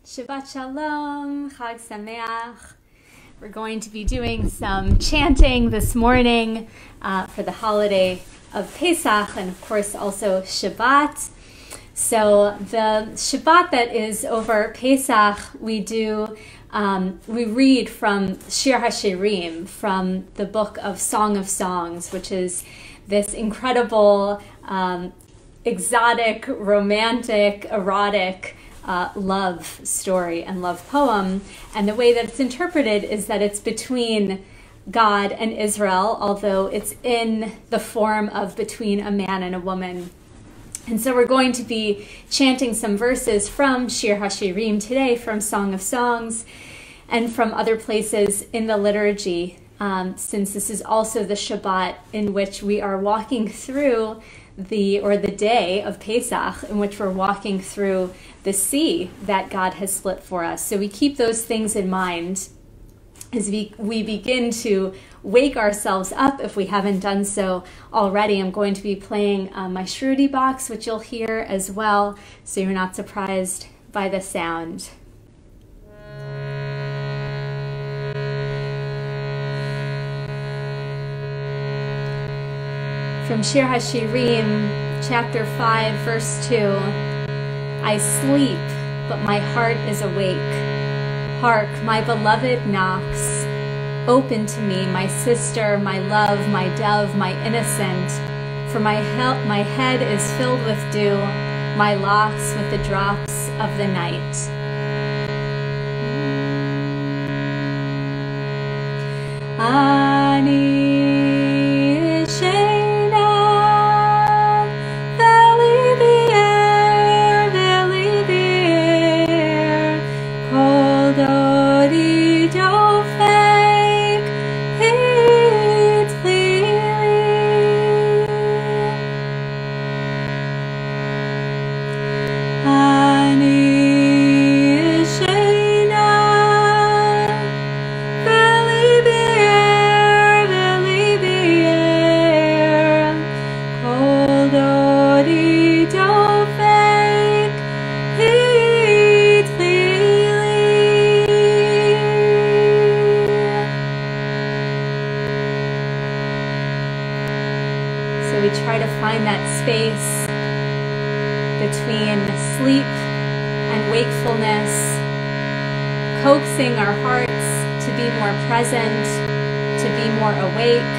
Shabbat Shalom, Chag Sameach. We're going to be doing some chanting this morning for the holiday of Pesach and of course also Shabbat. So the Shabbat that is over Pesach, we read from Shir HaShirim, from the book of Song of Songs, which is this incredible, exotic, romantic, erotic love story and love poem. And the way that it's interpreted is that it's between God and Israel, although it's in the form of between a man and a woman. And so we're going to be chanting some verses from Shir HaShirim today, from Song of Songs, and from other places in the liturgy, since this is also the Shabbat in which we are walking through the day of Pesach, in which we're walking through the sea that God has split for us. So we keep those things in mind as we begin to wake ourselves up, if we haven't done so already. I'm going to be playing my Shruti box, which you'll hear as well, so you're not surprised by the sound. From Shir HaShirim, chapter 5, verse 2, I sleep, but my heart is awake. Hark, my beloved knocks. Open to me, my sister, my love, my dove, my innocent. For my head is filled with dew, my locks with the drops of the night. Ani space between sleep and wakefulness, coaxing our hearts to be more present, to be more awake,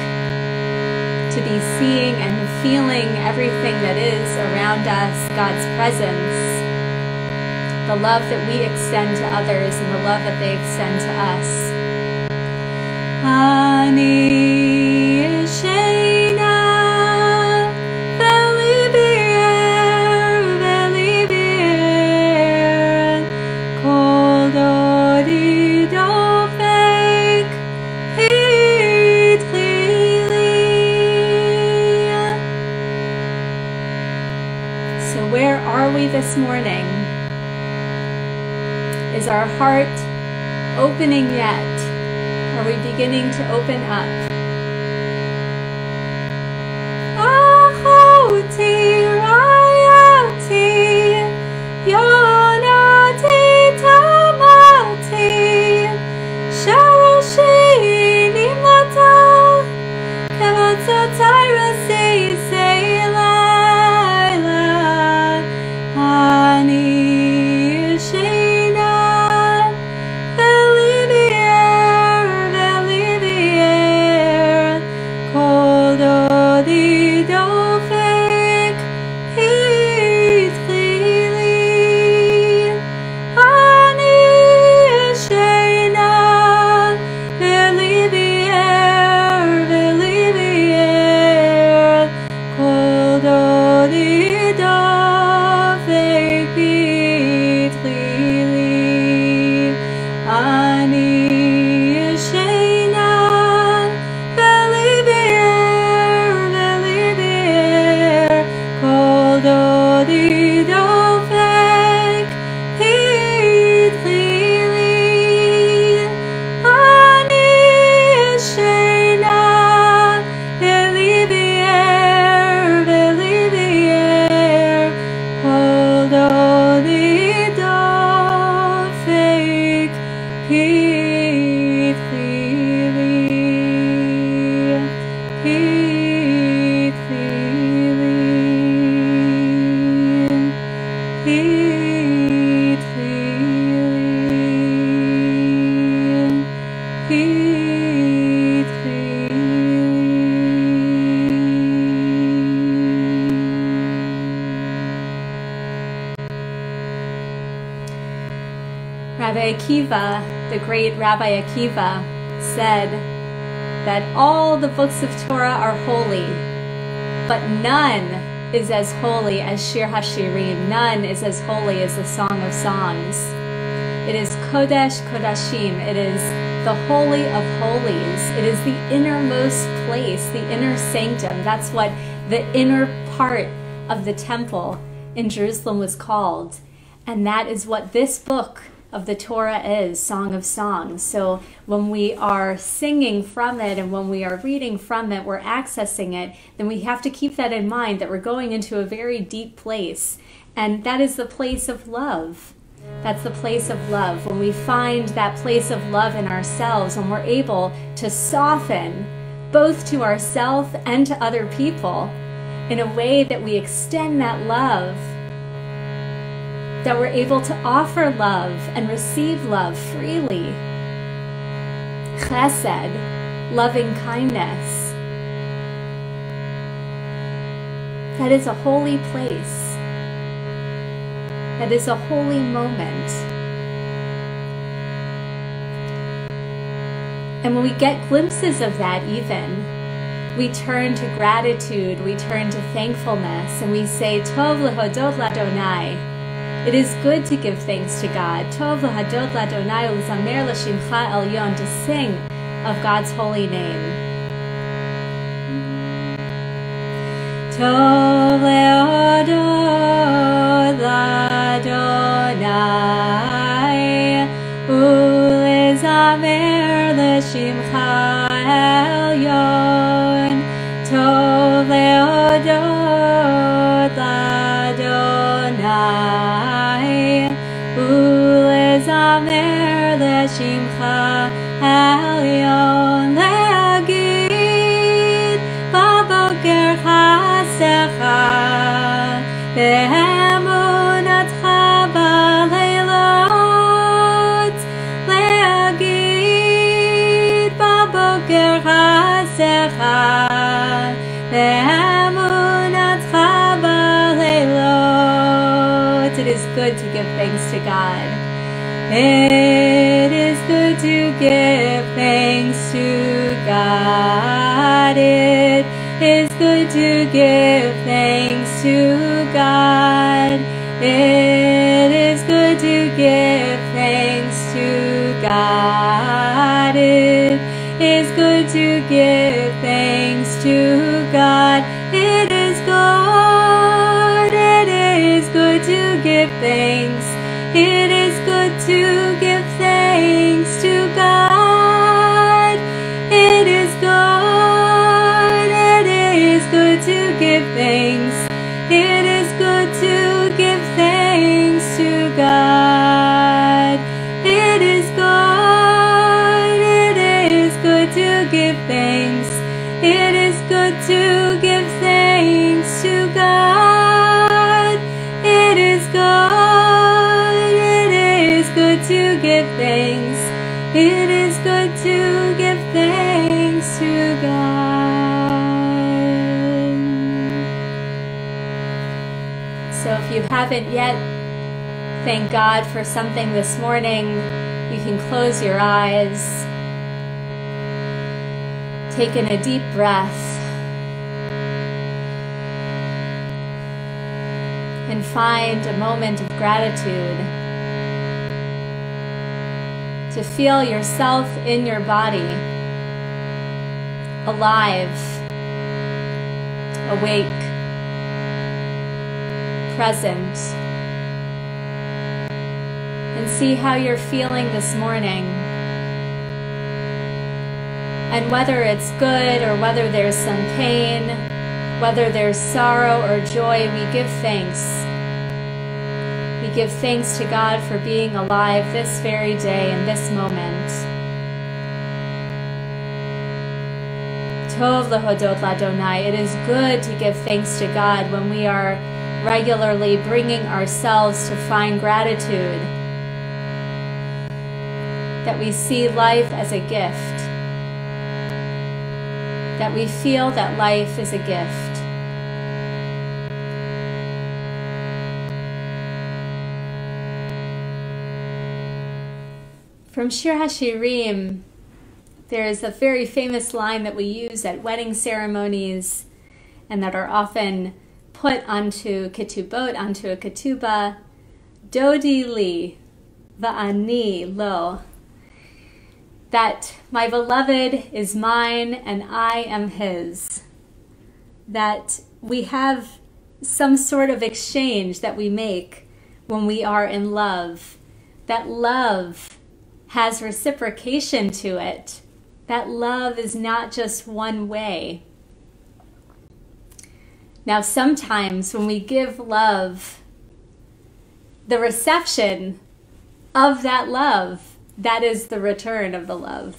to be seeing and feeling everything that is around us, God's presence, the love that we extend to others and the love that they extend to us. Ani this morning? Is our heart opening yet? Are we beginning to open up? Achoti rayati yonati tamati sharashi nimata kavatzotai rasi seila. Rabbi Akiva, the great Rabbi Akiva, said that all the books of Torah are holy, but none is as holy as Shir HaShirim. None is as holy as the Song of Songs. It is Kodesh Kodashim. It is the Holy of Holies. It is the innermost place, the inner sanctum. That's what the inner part of the temple in Jerusalem was called. And that is what this book of the Torah is, Song of Songs. So when we are singing from it and when we are reading from it, we're accessing it, then we have to keep that in mind, that we're going into a very deep place. And that is the place of love. That's the place of love. When we find that place of love in ourselves, when we're able to soften both to ourselves and to other people in a way that we extend that love, that we're able to offer love and receive love freely. Chesed, loving kindness. That is a holy place. That is a holy moment. And when we get glimpses of that even, we turn to gratitude, we turn to thankfulness, and we say, Tov lehodot l'Adonai. It is good to give thanks to God. Tov lehodot l'Adonai u'lezamer l'shimcha elyon, to sing of God's holy name. Tov lehodot l'Adonai u'lezamer l'shimcha elyon. Tov lehodot l'Adonai u'lezamer l'shimcha elyon. Le'agid b'boker chasecha be'emunatcha b'leilot. Le'agid b'boker chasecha be'emunatcha b'leilot. It is good to give thanks to God. It is good to give thanks to God. It is good to give thanks to God. It is good to give thanks to God. It is good to give thanks to God. It is good. It is good to give thanks. It is good to give thanks to God. It is good. It is good to give thanks. It is good to give thanks to God. It is good. It is good to give thanks. It is good to give thanks to God. It is good. It is good to give thanks. It is good to give thanks to God. So if you haven't yet thanked God for something this morning, you can close your eyes, take in a deep breath, and find a moment of gratitude. To feel yourself in your body, alive, awake, present, and see how you're feeling this morning. And whether it's good or whether there's some pain, whether there's sorrow or joy, we give thanks. We give thanks to God for being alive this very day in this moment. Tov lehodot l'Adonai. It is good to give thanks to God when we are regularly bringing ourselves to find gratitude, that we see life as a gift, that we feel that life is a gift. From Shir HaShirim, there is a very famous line that we use at wedding ceremonies and that are often put onto ketubot, onto a ketubah. Dodi li, va'ani lo. That my beloved is mine and I am his. That we have some sort of exchange that we make when we are in love. That love has reciprocation to it. That love is not just one way. Now, sometimes when we give love, the reception of that love, that is the return of the love.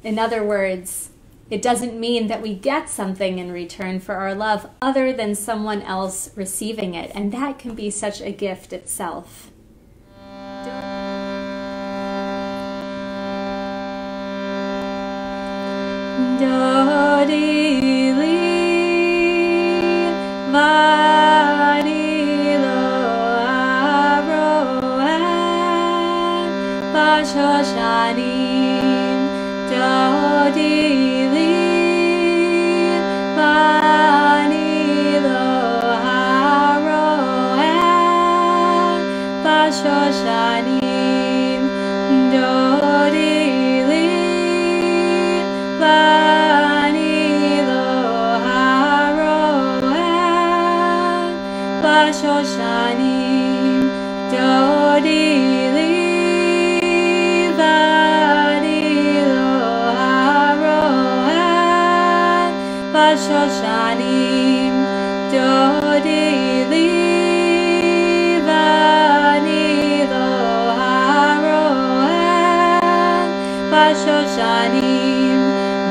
In other words, it doesn't mean that we get something in return for our love other than someone else receiving it, and that can be such a gift itself. Dodi li vani lo aroen bashoshanim. Dodi li vani lo aroen bashoshanim. Dodi li vani lo haroen bashoshanim. Dodi li vani lo haroen bashoshanim. Dodi li vani lo haroen bashoshanim.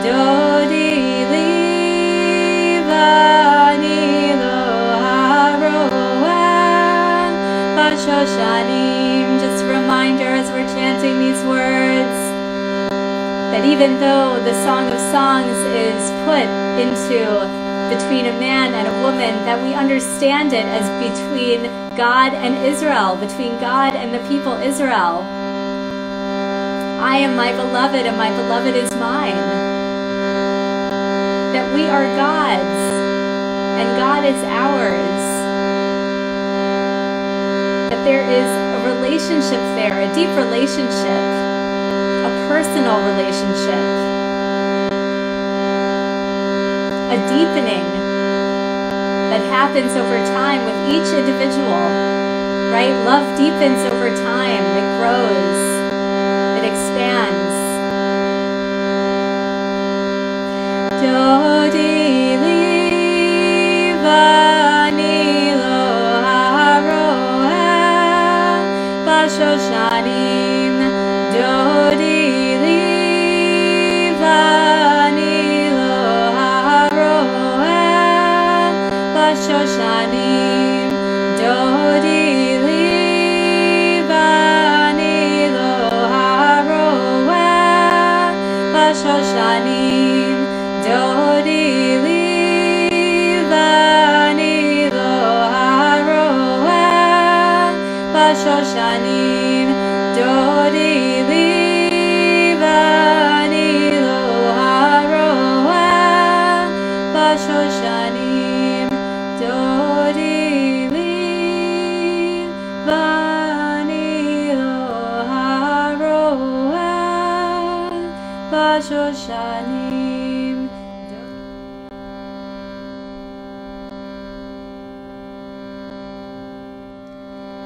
Dodi li vani lo haroen bashoshanim. Just a reminder as we're chanting these words that even though the Song of Songs is put into between a man and a woman, that we understand it as between God and Israel, between God and the people Israel. I am my beloved and my beloved is mine. That we are God's and God is ours. That there is a relationship there, a deep relationship, a personal relationship, a deepening that happens over time with each individual, right? Love deepens over time, it grows, it expands. Dodi li vani lo haroen bashoshanim. Dodi li vani lo haroen bashoshanim. Dodi li vani lo haroen bashoshanim. Dodi li vani lo haroen bashoshanim. Dodi li vani lo haroen bashoshanim. Dodi li vani lo haroen bashoshanim.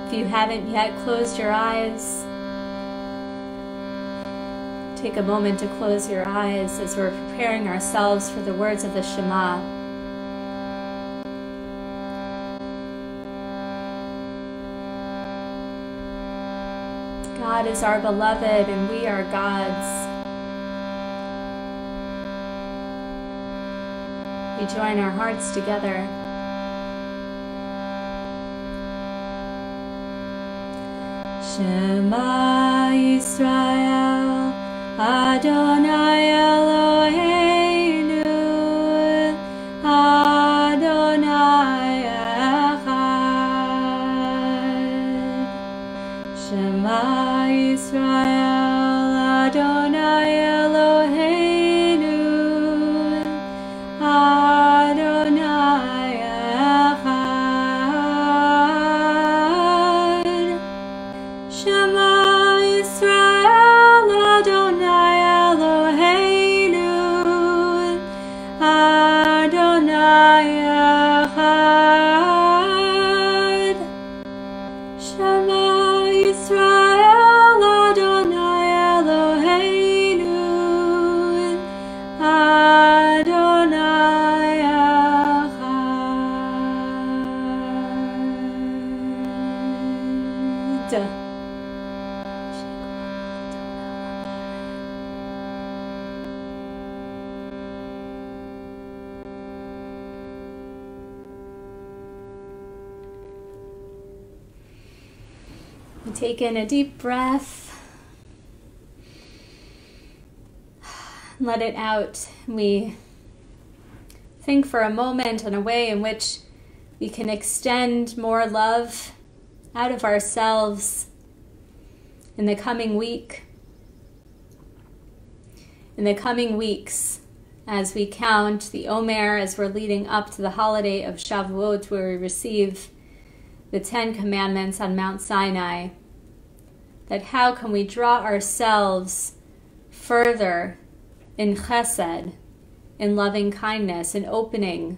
If you haven't yet closed your eyes, take a moment to close your eyes as we're preparing ourselves for the words of the Shema. God is our beloved and we are God's. We join our hearts together. Shema Yisrael, Adonai Eloheinu, Adonai Echad. Shema Yisrael, Take in a deep breath. Let it out. We think for a moment on a way in which we can extend more love out of ourselves in the coming week, in the coming weeks, as we count the Omer, as we're leading up to the holiday of Shavuot, where we receive the 10 Commandments on Mount Sinai, that how can we draw ourselves further in chesed, in loving kindness, in opening,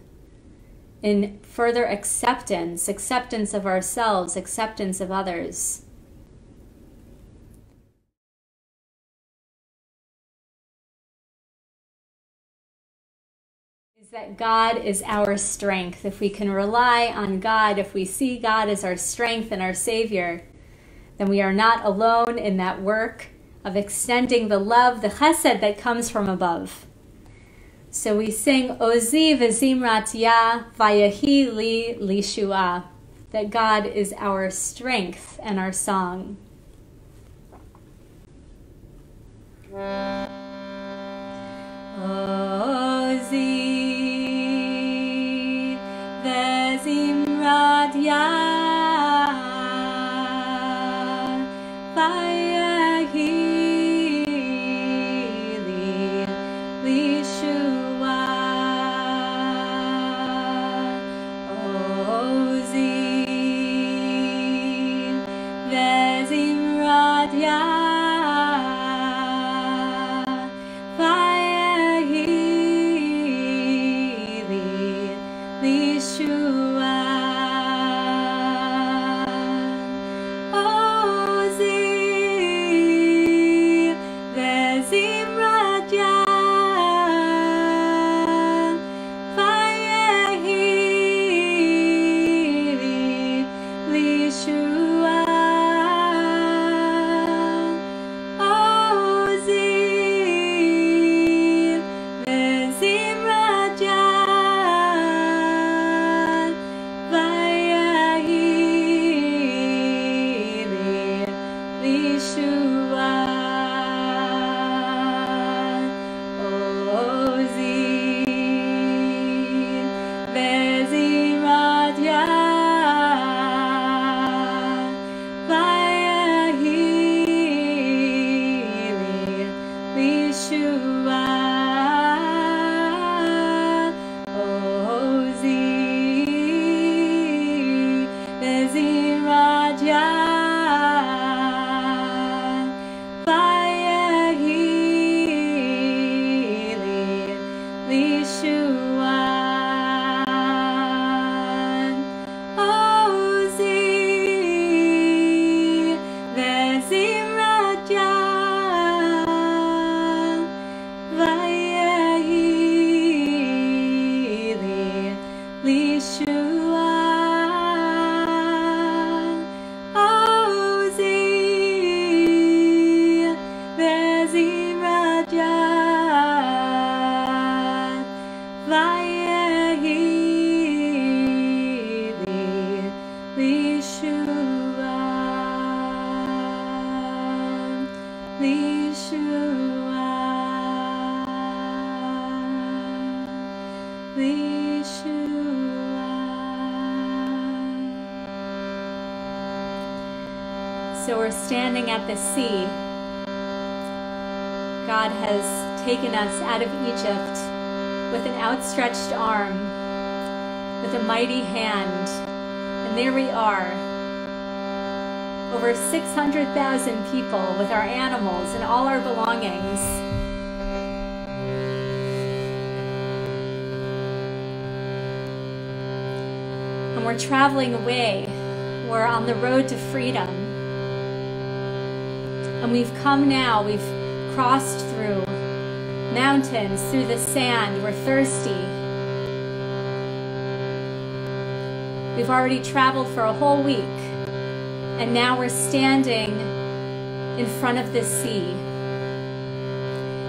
in further acceptance of ourselves, acceptance of others. Is that God is our strength. If we can rely on God, if we see God as our strength and our Savior, then we are not alone in that work of extending the love, the chesed that comes from above. So we sing, Ozi v'zimrat ya vayahi li lishua, that God is our strength and our song. Ozi v'zimrat ya So we're standing at the sea. God has taken us out of Egypt with an outstretched arm, with a mighty hand, and there we are, over 600,000 people with our animals and all our belongings. And we're traveling away. We're on the road to freedom. And we've come now, we've crossed through mountains, through the sand, we're thirsty. We've already traveled for a whole week, and now we're standing in front of the sea.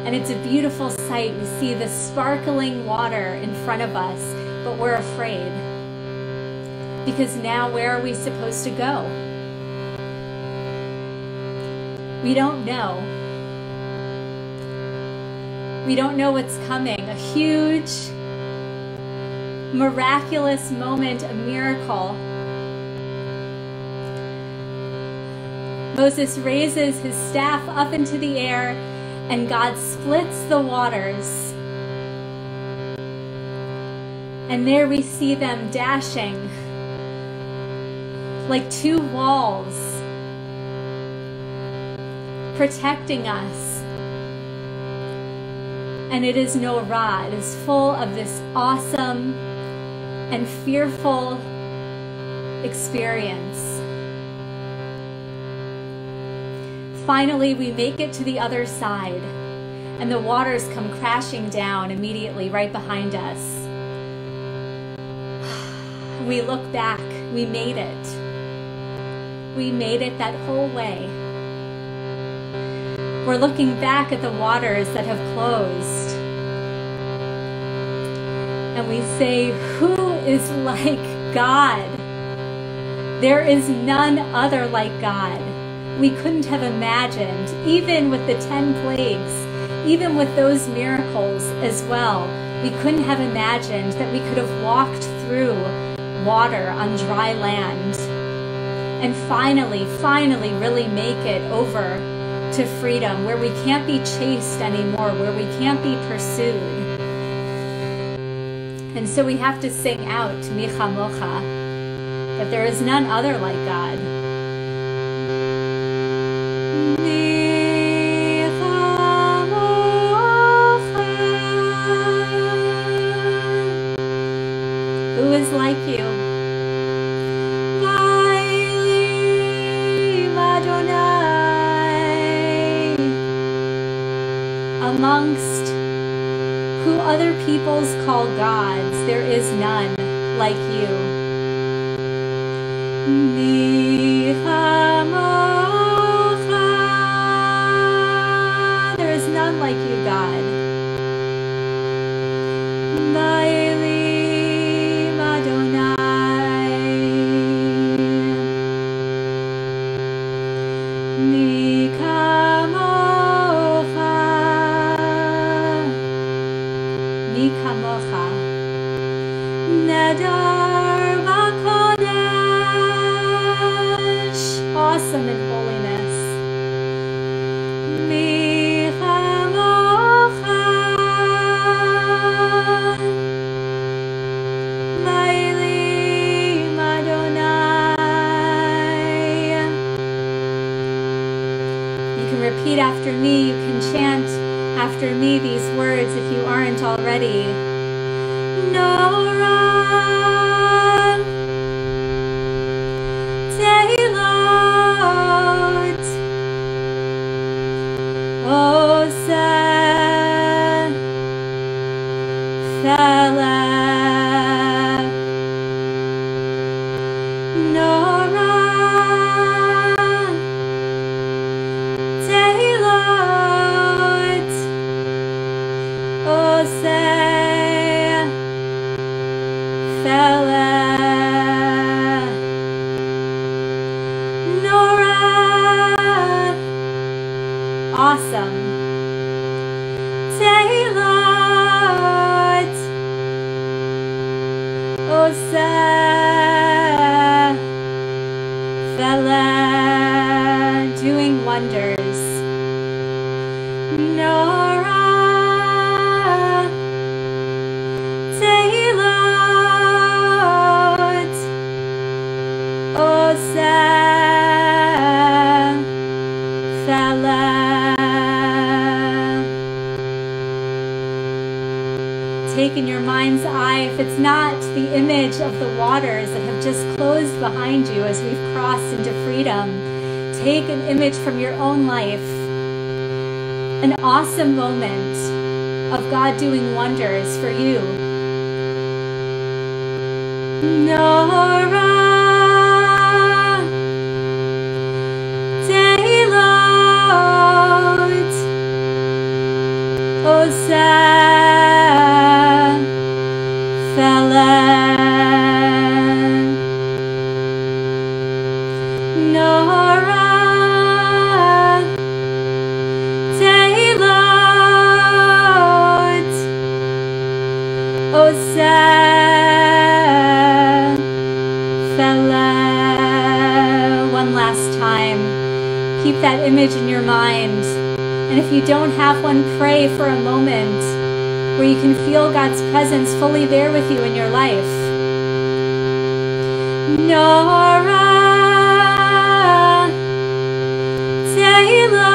And it's a beautiful sight. We see the sparkling water in front of us, but we're afraid. Because now where are we supposed to go? We don't know. We don't know what's coming. A huge, miraculous moment, a miracle. Moses raises his staff up into the air, and God splits the waters. And there we see them dashing like two walls, protecting us. And it is no ra. It is full of this awesome and fearful experience. Finally, we make it to the other side, and the waters come crashing down immediately right behind us. We look back. We made it. We made it that whole way. We're looking back at the waters that have closed. And we say, who is like God? There is none other like God. We couldn't have imagined, even with the 10 plagues, even with those miracles as well, we couldn't have imagined that we could have walked through water on dry land and finally really make it over to freedom, where we can't be chased anymore, where we can't be pursued. And so we have to sing out, Mi Chamocha, that there is none other like God. Mi Chamocha. Who is like you? Amongst who other peoples call gods, there is none like you. Mi Chamocha. There is none like you, God. Ma'elim Adonai. Mi Kamocha, Nadar V'Kodesh, awesome in holiness. Mi Chamocha, Ma'elim Adonai. You can repeat after me. You can chant after me these words if you aren't already. Nora Teilot Ose Fele Nora Teilot Ose Fele Nora. Awesome. Teilot Ose Fele, doing wonders. Nora Take in your mind's eye, if it's not the image of the waters that have just closed behind you as we've crossed into freedom, take an image from your own life, an awesome moment of God doing wonders for you. Nora Teilot Ose Fele Nora One last time. Keep that image in your mind. And if you don't have one, pray for a moment where you can feel God's presence fully there with you in your life. Nora Teilot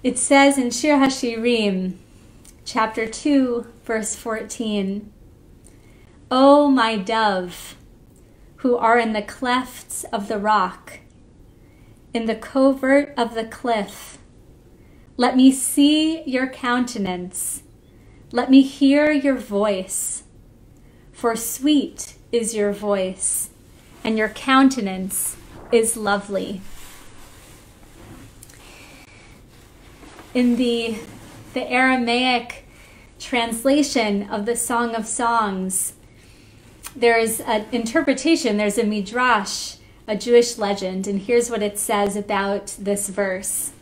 It says in Shir HaShirim, chapter 2, verse 14, O my dove, who are in the clefts of the rock, in the covert of the cliff, let me see your countenance, let me hear your voice, for sweet is your voice, and your countenance is lovely. In the Aramaic translation of the Song of Songs, there's an interpretation, there's a midrash, a Jewish legend, and here's what it says about this verse.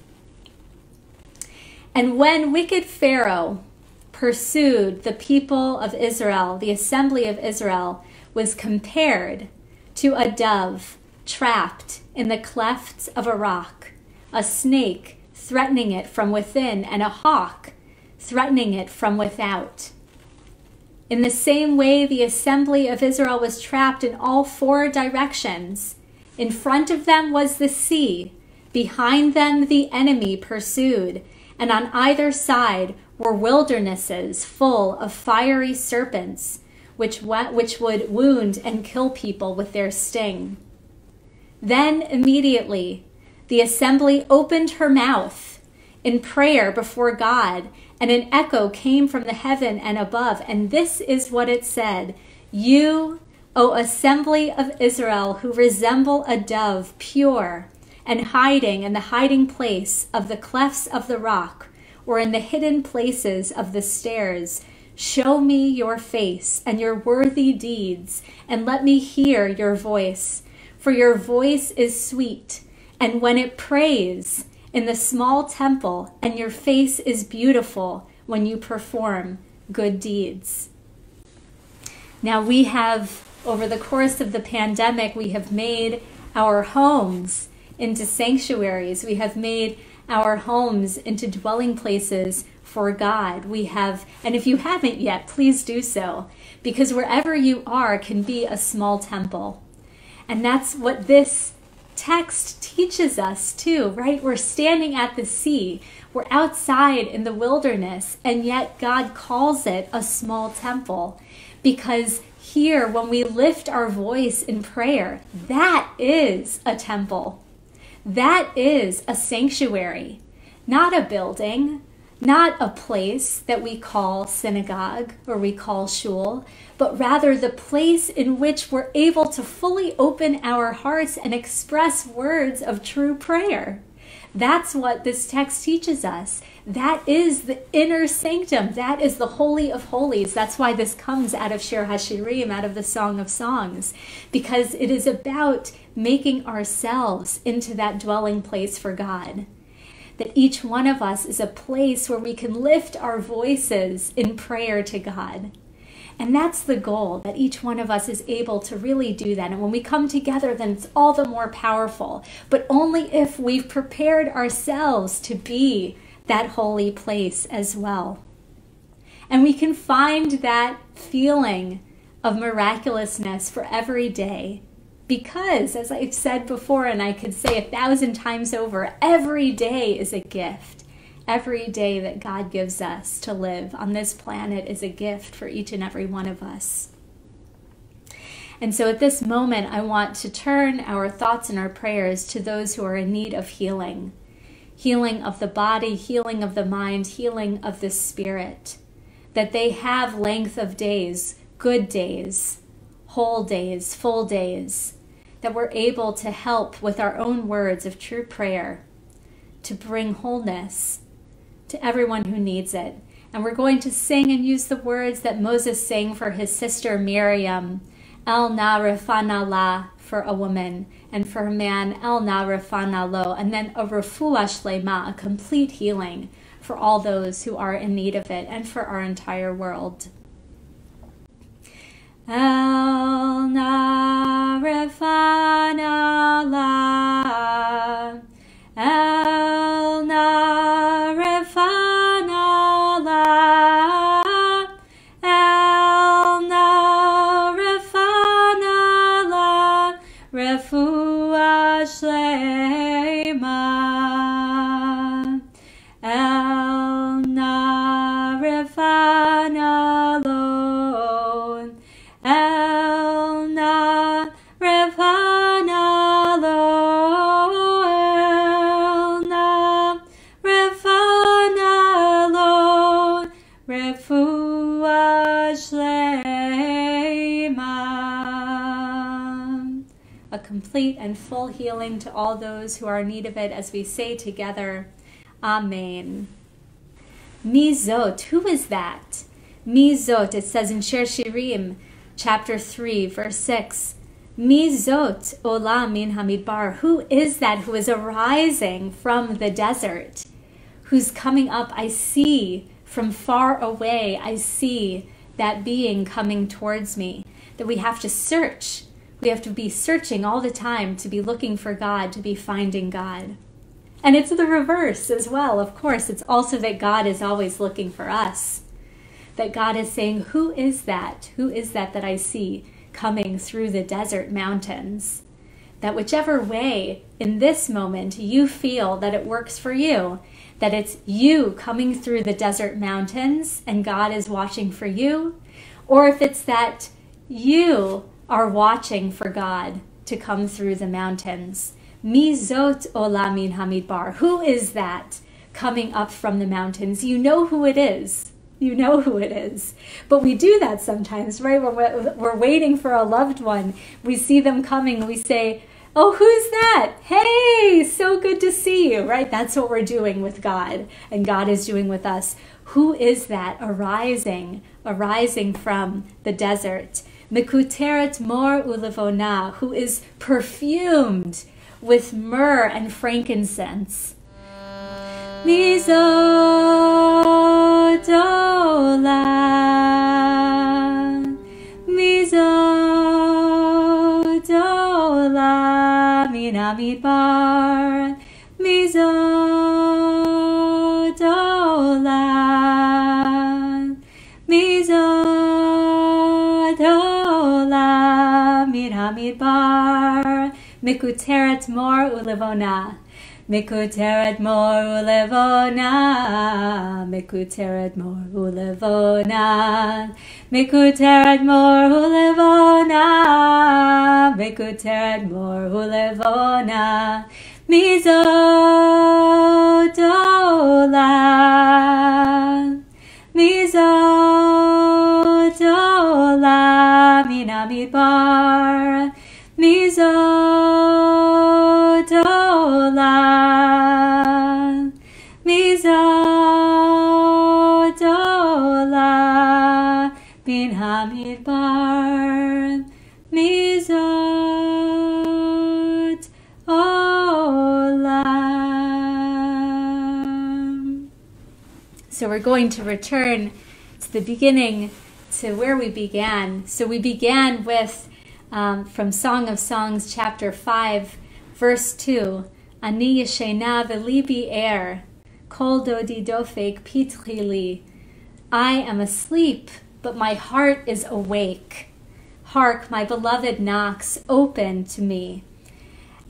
And when wicked Pharaoh pursued the people of Israel, the assembly of Israel was compared to a dove trapped in the clefts of a rock, a snake threatening it from within, and a hawk threatening it from without. In the same way, the assembly of Israel was trapped in all four directions. In front of them was the sea, behind them the enemy pursued, and on either side were wildernesses full of fiery serpents, which would wound and kill people with their sting. Then immediately the assembly opened her mouth in prayer before God, and an echo came from the heaven and above, and this is what it said: You, O assembly of Israel, who resemble a dove, pure, and hiding in the hiding place of the clefts of the rock, or in the hidden places of the stairs, show me your face and your worthy deeds, and let me hear your voice. For your voice is sweet, and when it prays in the small temple, and your face is beautiful when you perform good deeds. Now we have, over the course of the pandemic, we have made our homes into sanctuaries. We have made our homes into dwelling places for God. We have, and if you haven't yet, please do so, because wherever you are can be a small temple. And that's what this text teaches us too, right? We're standing at the sea. We're outside in the wilderness, and yet God calls it a small temple, because here, when we lift our voice in prayer, that is a temple. That is a sanctuary, not a building, not a place that we call synagogue or we call shul, but rather the place in which we're able to fully open our hearts and express words of true prayer. That's what this text teaches us. That is the inner sanctum. That is the Holy of Holies. That's why this comes out of Shir HaShirim, out of the Song of Songs, because it is about making ourselves into that dwelling place for God. That each one of us is a place where we can lift our voices in prayer to God. And that's the goal, that each one of us is able to really do that. And when we come together, then it's all the more powerful. But only if we've prepared ourselves to be that holy place as well. And we can find that feeling of miraculousness for every day. Because, as I've said before, and I could say 1,000 times over, every day is a gift. Every day that God gives us to live on this planet is a gift for each and every one of us. And so at this moment, I want to turn our thoughts and our prayers to those who are in need of healing. Healing of the body, healing of the mind, healing of the spirit. That they have length of days, good days, whole days, full days. That we're able to help with our own words of true prayer, to bring wholeness, to everyone who needs it. And we're going to sing and use the words that Moses sang for his sister Miriam, El na refana la, for a woman, and for a man, El na refana lo, and then a refuah shlema, a complete healing for all those who are in need of it, and for our entire world. El na refana la, El na refana la, El na refana la, refuah shlema. El na refana lo, El na refana lo, El na refana lo, refuah shlema. A complete and full healing to all those who are in need of it, as we say together, Amen. Mizot, who is that? Mizot, it says in Shir HaShirim, chapter 3, verse 6, Mizot ola min hamidbar, who is that who is arising from the desert, who's coming up? I see from far away, I see that being coming towards me, that we have to search. We have to be searching all the time to be looking for God, to be finding God. And it's the reverse as well, of course. It's also that God is always looking for us. That God is saying, who is that? Who is that I see coming through the desert mountains? That whichever way in this moment you feel that it works for you, that it's you coming through the desert mountains and God is watching for you, or if it's that you are watching for God to come through the mountains. Mizot ola min hamidbar. Who is that coming up from the mountains? You know who it is. You know who it is. But we do that sometimes, right? When we're waiting for a loved one, we see them coming, we say, oh, who's that? Hey, so good to see you, right? That's what we're doing with God, and God is doing with us. Who is that arising from the desert? Mekuteret mor ulevona, who is perfumed with myrrh and frankincense. Mizot ola, Mizot ola min hamidbar, Mizot ola, Mizot ola min hamidbar. Mikuteret mor ulevona, Mikuteret mor ulevona, Mikuteret mor ulevona, Mikuteret mor ulevona, Mikuteret mor ulevona, Mizot ola, Mizot ola min hamidbar, Mizot ola, Mizot ola min hamidbar, Mizot ola. So we're going to return to the beginning, to where we began. So we began with from Song of Songs, chapter 5, verse 2, Ani yeshena v'libi er, kol dodi dofek pitchi li. I am asleep, but my heart is awake. Hark, my beloved knocks, open to me.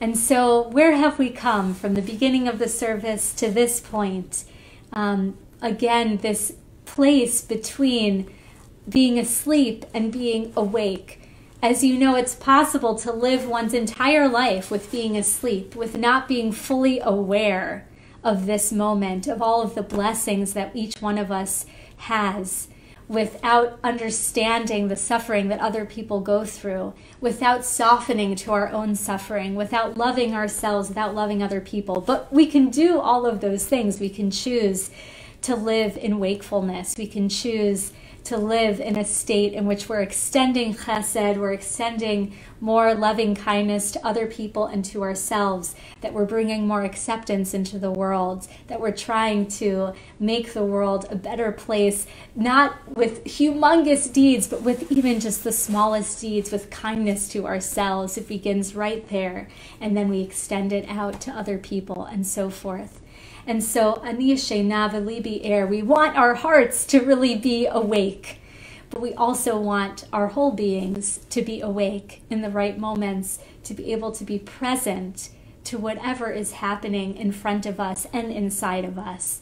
And so where have we come from the beginning of the service to this point? Again, this place between being asleep and being awake. As you know, it's possible to live one's entire life with being asleep, with not being fully aware of this moment, of all of the blessings that each one of us has, without understanding the suffering that other people go through, without softening to our own suffering, without loving ourselves, without loving other people. But we can do all of those things. We can choose to live in wakefulness. We can choose to live in a state in which we're extending chesed, we're extending more loving kindness to other people and to ourselves, that we're bringing more acceptance into the world, that we're trying to make the world a better place, not with humongous deeds, but with even just the smallest deeds, with kindness to ourselves. It begins right there, and then we extend it out to other people and so forth. And so, ani sheina v'libi er, we want our hearts to really be awake, but we also want our whole beings to be awake in the right moments, to be able to be present to whatever is happening in front of us and inside of us.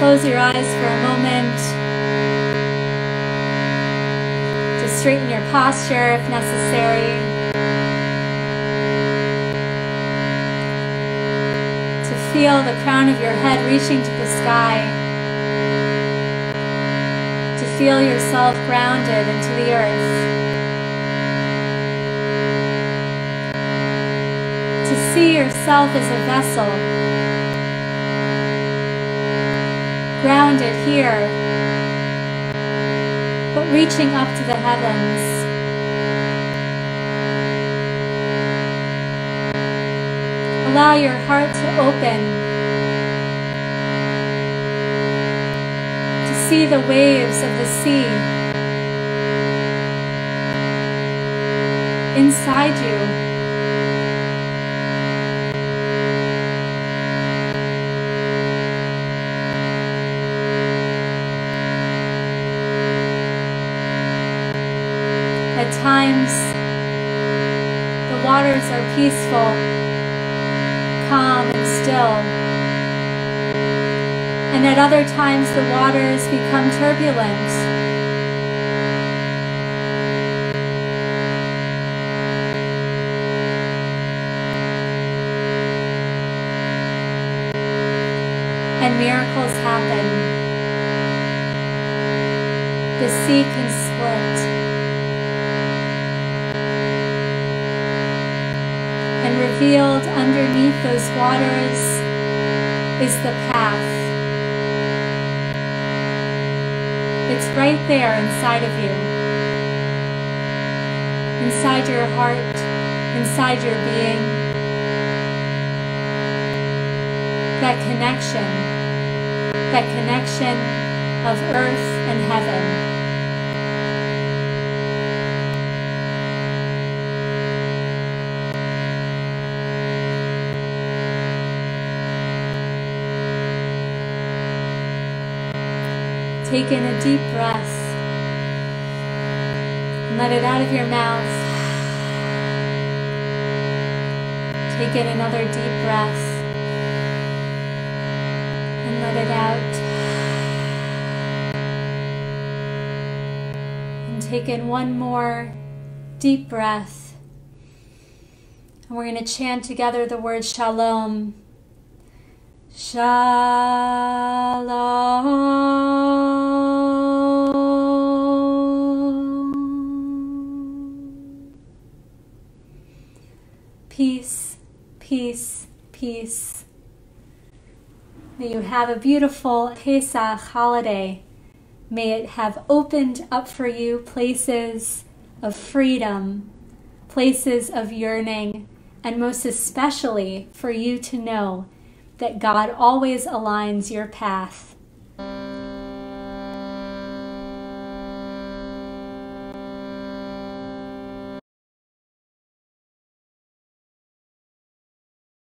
Close your eyes for a moment, to straighten your posture if necessary, to feel the crown of your head reaching to the sky, to feel yourself grounded into the earth, to see yourself as a vessel, grounded here, but reaching up to the heavens. Allow your heart to open, to see the waves of the sea inside you. At times, the waters are peaceful, calm and still. And at other times, the waters become turbulent. And miracles happen. The sea can split. And revealed underneath those waters is the path. It's right there inside of you, inside your heart, inside your being. That connection of earth and heaven. Take in a deep breath and let it out of your mouth. Take in another deep breath and let it out. And take in one more deep breath. And we're going to chant together the word shalom. Shalom. Peace, peace, peace. May you have a beautiful Pesach holiday. May it have opened up for you places of freedom, places of yearning, and most especially for you to know that God always aligns your path